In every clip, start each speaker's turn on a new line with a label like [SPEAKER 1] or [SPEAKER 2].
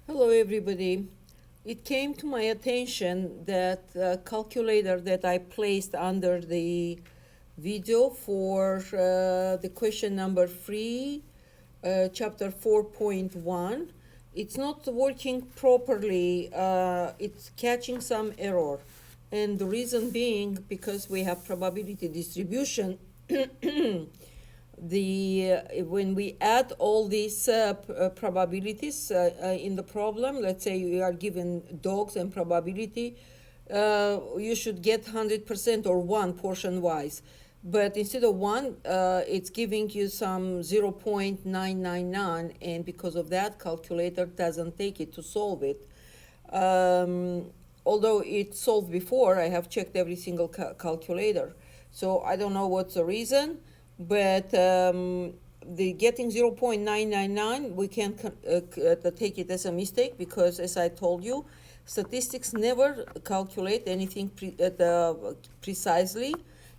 [SPEAKER 1] Hello everybody. It came to my attention that calculator that I placed under the video for the question number 3, chapter 4.1, it's not working properly. It's catching some error. And the reason being because we have probability distribution. When we add all these probabilities in the problem, let's say you are given dogs and probability, you should get 100% or 1 portion wise, but instead of 1 it's giving you some 0.999, and because of that calculator doesn't take it to solve it. Although it solved before, I have checked every single calculator, so I don't know what's the reason. But the getting 0.999, we can take it as a mistake, because as I told you, statistics never calculate anything precisely.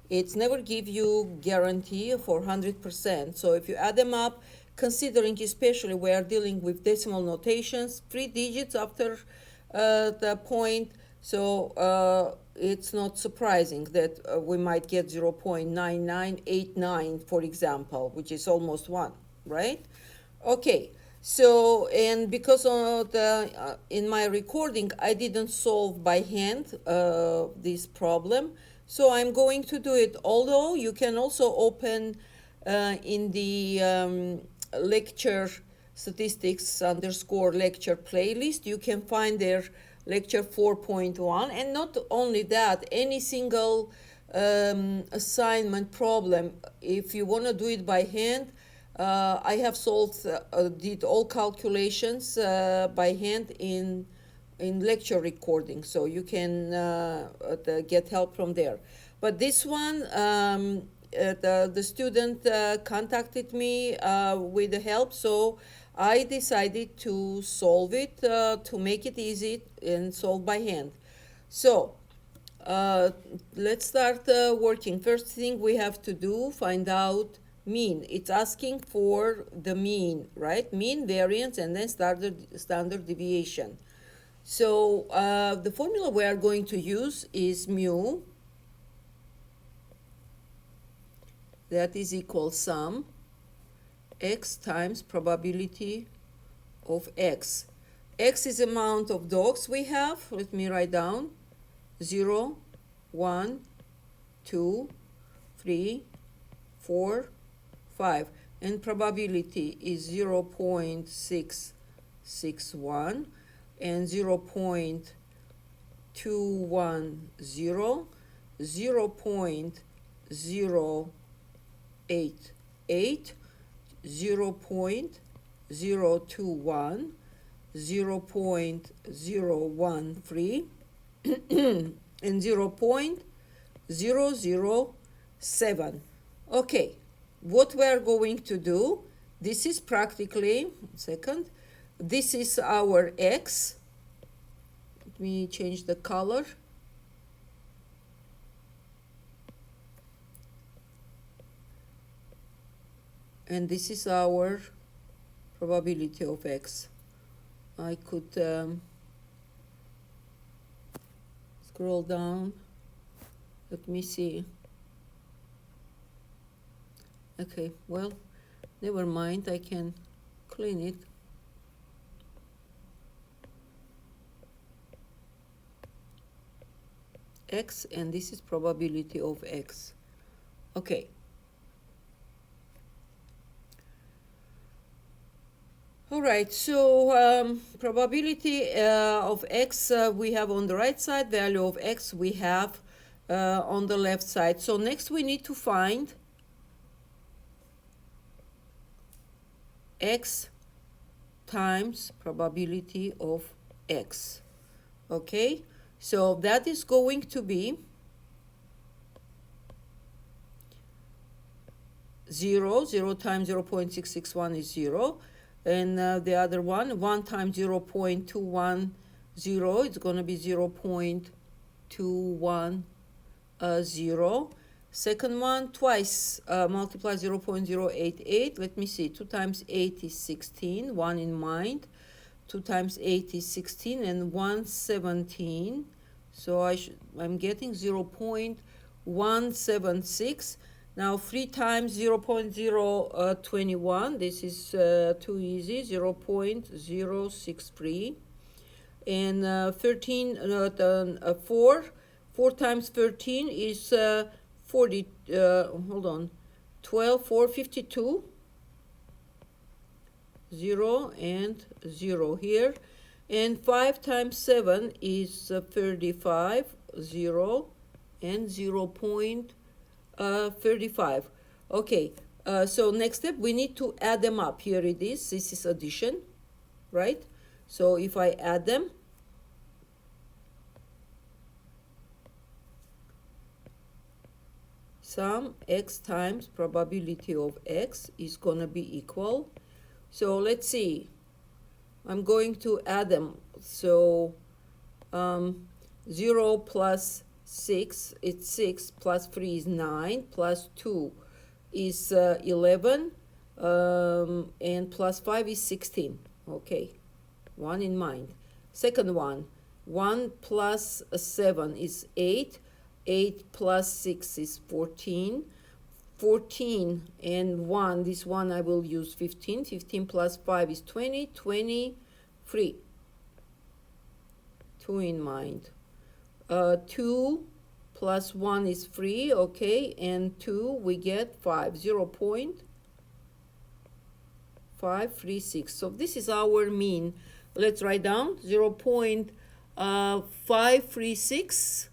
[SPEAKER 1] It's never give you guarantee for 100%. So if you add them up, considering especially we are dealing with decimal notations, 3 digits after the point, so it's not surprising that we might get 0.9989, for example, which is almost 1, right? Okay, so, and because of the in my recording I didn't solve by hand this problem, so I'm going to do it. Although you can also open in the lecture statistics _ lecture playlist, you can find there lecture 4.1, and not only that, any single assignment problem, if you want to do it by hand, I have solved, did all calculations by hand in lecture recording, so you can get help from there. But this one, the student contacted me with the help, so I decided to solve it, to make it easy and solve by hand. So let's start working. First thing we have to do, find out mean. It's asking for the mean, right? Mean, variance, and then standard deviation. So the formula we are going to use is mu, that is equal sum x times probability of x. X is amount of dogs we have. Let me write down 0, 1, 2, 3, 4, 5, and probability is 0.661 and 0.210, 0.088, 0.021, 0.013, and 0.007. Okay, what we are going to do, this is practically, second, this is our x. Let me change the color. And this is our probability of x. I could scroll down. Let me see. Okay, well, never mind, I can clean it. X, and this is probability of x. Okay. All right, so probability of x we have on the right side, value of x we have on the left side. So next we need to find x times probability of x. Okay, so that is going to be 0. 0 times 0.661 is 0. And the other one, 1 times 0.210, it's going to be 0.210. Second one, twice multiply 0.088. Let me see, 2 times 8 is 16, 1 in mind. 2 times 8 is 16, and 117. So I'm getting 0.176. Now 3 times 0.021, this is too easy, 0.063. And 4 times 13 is 40, hold on, 12, 4, 52. 0 and 0 here, and 5 times 7 is 35, 0 and 0.35. Okay, so next step, we need to add them up. Here it is. This is addition, right? So if I add them, sum x times probability of x is going to be equal. So let's see. I'm going to add them. So 0 plus 6, it's 6, plus 3 is 9, plus 2 is 11, and plus 5 is 16. Okay, one in mind. Second one, 1 plus 7 is 8, 8 plus 6 is 14. 14 and 1, this one I will use 15. 15 plus 5 is 20, 23. 2 in mind. 2 plus 1 is 3, okay, and 2 we get 5, 0.536. So this is our mean. Let's write down 0.536.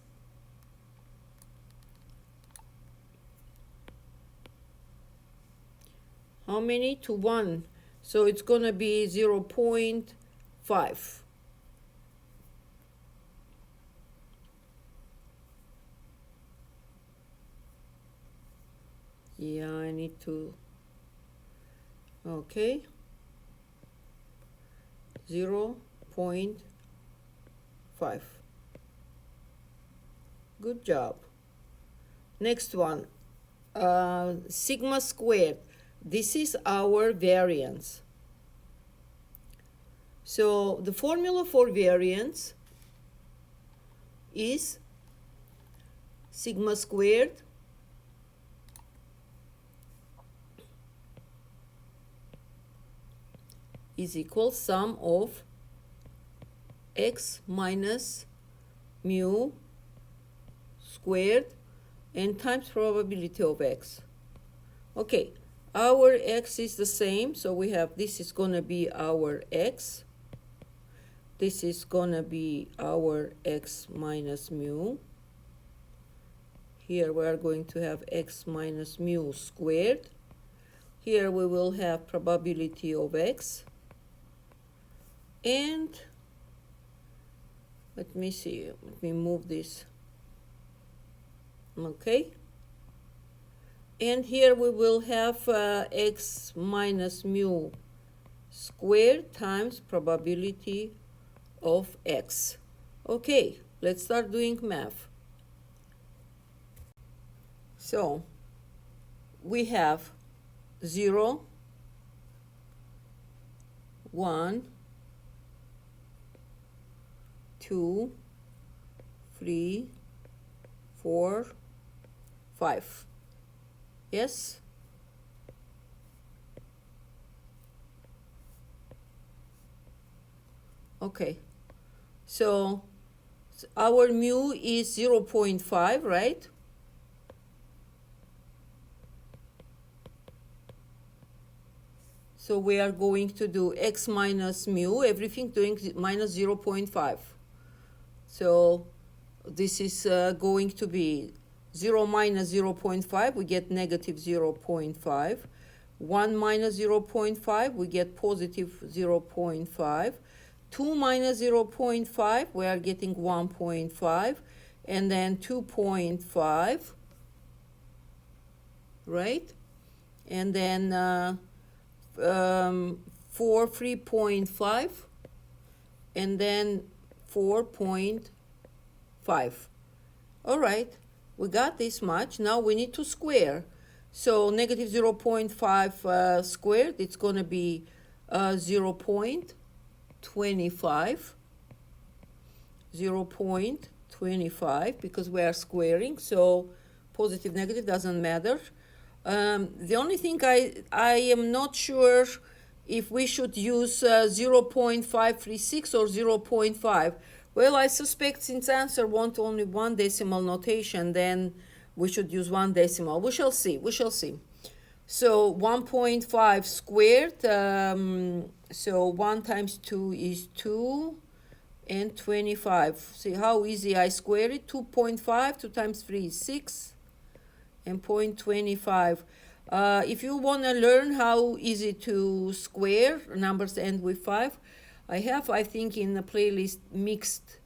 [SPEAKER 1] How many to 1? So it's going to be 0.5. Yeah, I need to, okay, 0.5. Good job. Next one, sigma squared. This is our variance. So the formula for variance is sigma squared is equal sum of x minus mu squared and times probability of x. Okay. Our x is the same, so we have, this is going to be our x. This is going to be our x minus mu. Here we are going to have x minus mu squared. Here we will have probability of x. And let me see, let me move this. Okay. And here we will have x minus mu squared times probability of x. Okay, let's start doing math. So we have 0, 1, 2, 3, 4, 5. Yes? Okay. So our mu is 0.5, right? So we are going to do x minus mu, everything doing minus 0.5. So this is going to be 0 minus 0.5, we get negative 0.5. 1 minus 0.5, we get positive 0.5. 2 minus 0.5, we are getting 1.5. And then 2.5, right? And then 3.5. And then 4.5. All right. We got this much. Now we need to square. So negative 0.5 squared, it's going to be 0.5. 0.25, 0.25, because we are squaring, so positive, negative doesn't matter. The only thing I am not sure if we should use 0.536 or 0.5. Well, I suspect since answer want only one decimal notation, then we should use one decimal. We shall see, we shall see. So 1.5 squared, so 1 times 2 is 2, and 25. See how easy I square it? 2.5, 2 times 3 is 6, and 0.25. If you want to learn how easy to square, numbers end with 5, I have, I think, in the playlist mixed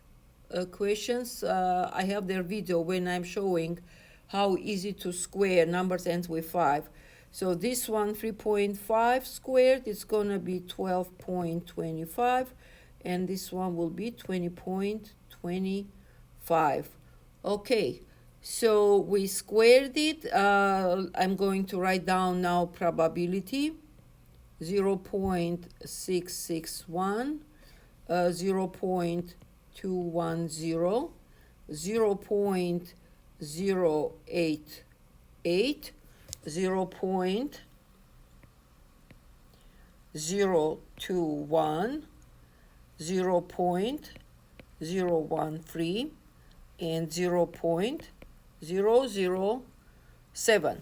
[SPEAKER 1] questions, I have their video when I'm showing how easy to square numbers ends with 5. So this one, 3.5 squared, it's going to be 12.25, and this one will be 20.25. Okay, so we squared it. I'm going to write down now probability, 0.661, 0.210, 0.088, 0.021, 0.013, and 0.007.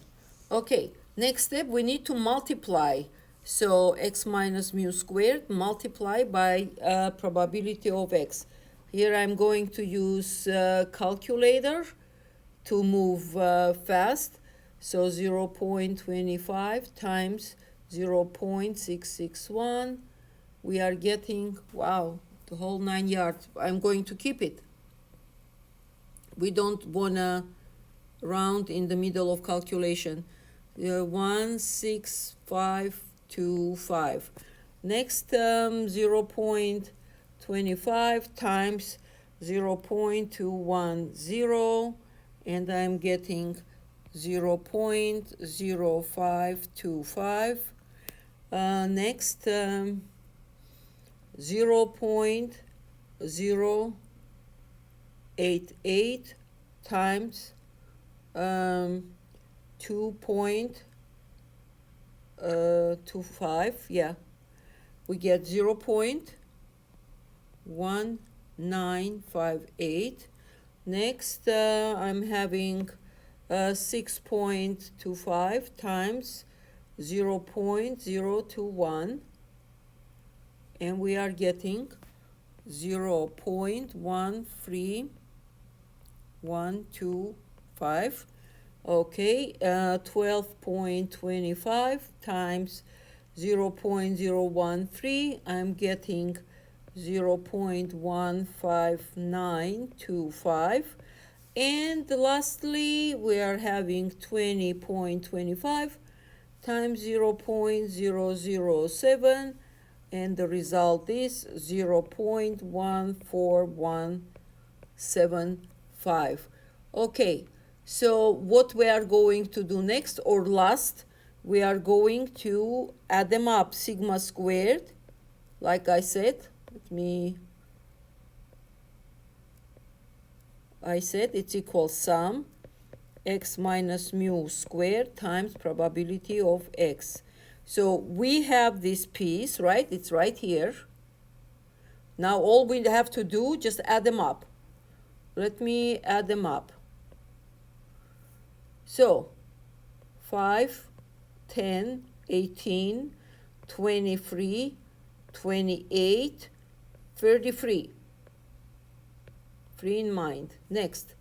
[SPEAKER 1] Okay, next step, we need to multiply. So x minus mu squared multiply by probability of x. Here I'm going to use calculator to move fast. So 0.25 times 0.661. We are getting, wow, the whole 9 yards. I'm going to keep it. We don't want to round in the middle of calculation. 16525. Next, 0.25 times 0.210, and I'm getting 0.0525. Next, 0.088 times 2.25, yeah, we get 0.1958. Next, I'm having 6.25 times 0.021, and we are getting 0.13125. Okay, 12.25 times 0.013, I'm getting 0.15925. And lastly, we are having 20.25 times 0.007, and the result is 0.14175. Okay, so what we are going to do next, or last, we are going to add them up. Sigma squared, like I said, I said it's equal sum x minus mu squared times probability of x. So we have this piece, right? It's right here. Now all we have to do, just add them up. Let me add them up. So 5, 10, 18, 23, 28, 33. Free in mind. Next,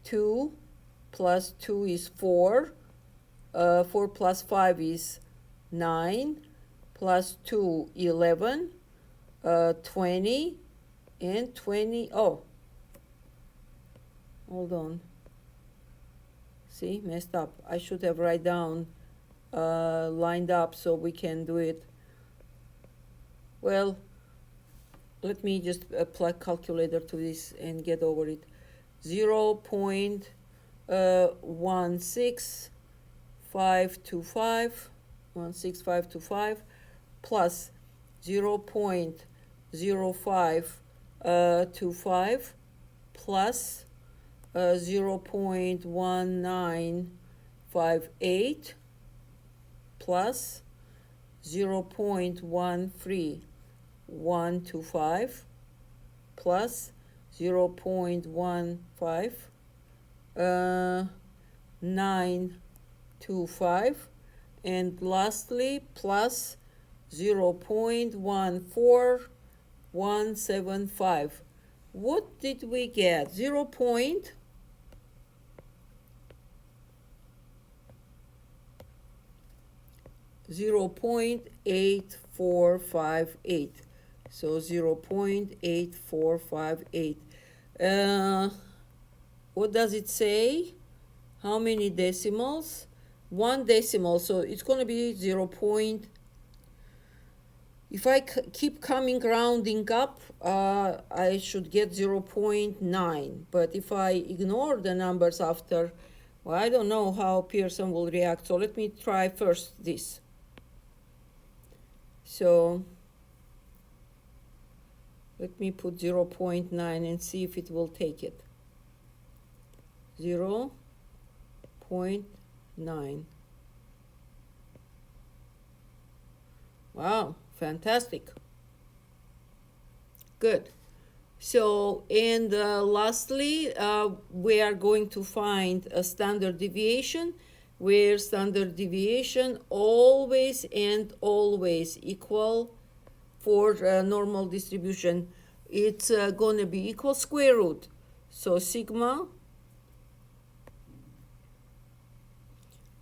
[SPEAKER 1] 2 plus 2 is 4. 4 plus 5 is 9. Plus 2, 11. 20. And 20. Oh, hold on. See, messed up. I should have write down lined up so we can do it. Well, let me just apply calculator to this and get over it. 0.16525 plus 0.013 0.525 plus 0.1958 plus 0.13125 plus 0.925, and lastly plus 0.14175. What did we get? 0.8458. So 0.8458. What does it say? How many decimals? One decimal, so it's going to be 0. If I keep coming rounding up, I should get 0.9. But if I ignore the numbers after, well, I don't know how Pearson will react. So let me try first this. So let me put 0.9 and see if it will take it. 0.9. Wow, fantastic. Good. So, and lastly, we are going to find a standard deviation, where standard deviation always and always equal for normal distribution. It's going to be equal square root. So sigma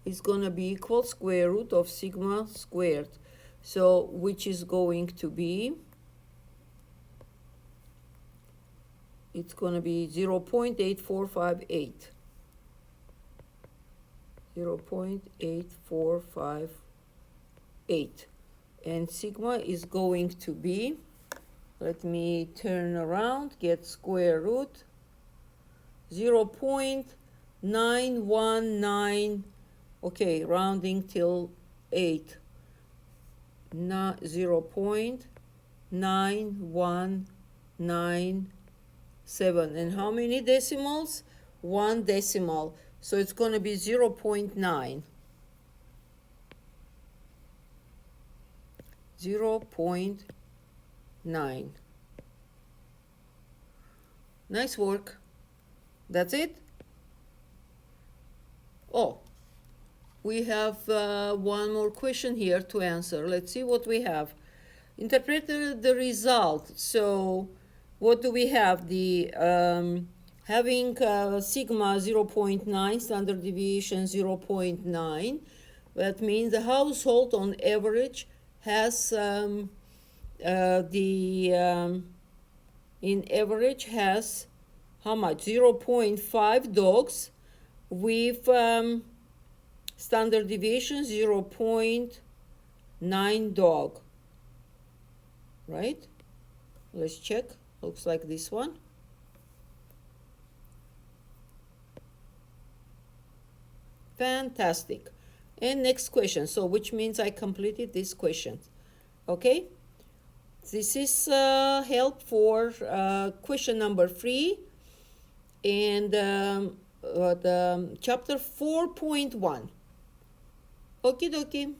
[SPEAKER 1] is going to be equal square root of sigma squared. So which is going to be, it's going to be 0.8458. 0.8458. And sigma is going to be, let me turn around, get square root, 0.919, okay, rounding till 8, 0.9197. And how many decimals? One decimal. So it's going to be 0.9. 0.9. Nice work. That's it. Oh, we have one more question here to answer. Let's see what we have. Interpret the result. So what do we have? The having sigma 0.9, standard deviation 0.9. That means the household on average has in average has how much? 0.5 dogs with standard deviation 0.9 dog, right? Let's check. Looks like this one. Fantastic. And next question. So which means I completed this question. Okay, this is help for question number 3 and the chapter 4.1. Okie dokie.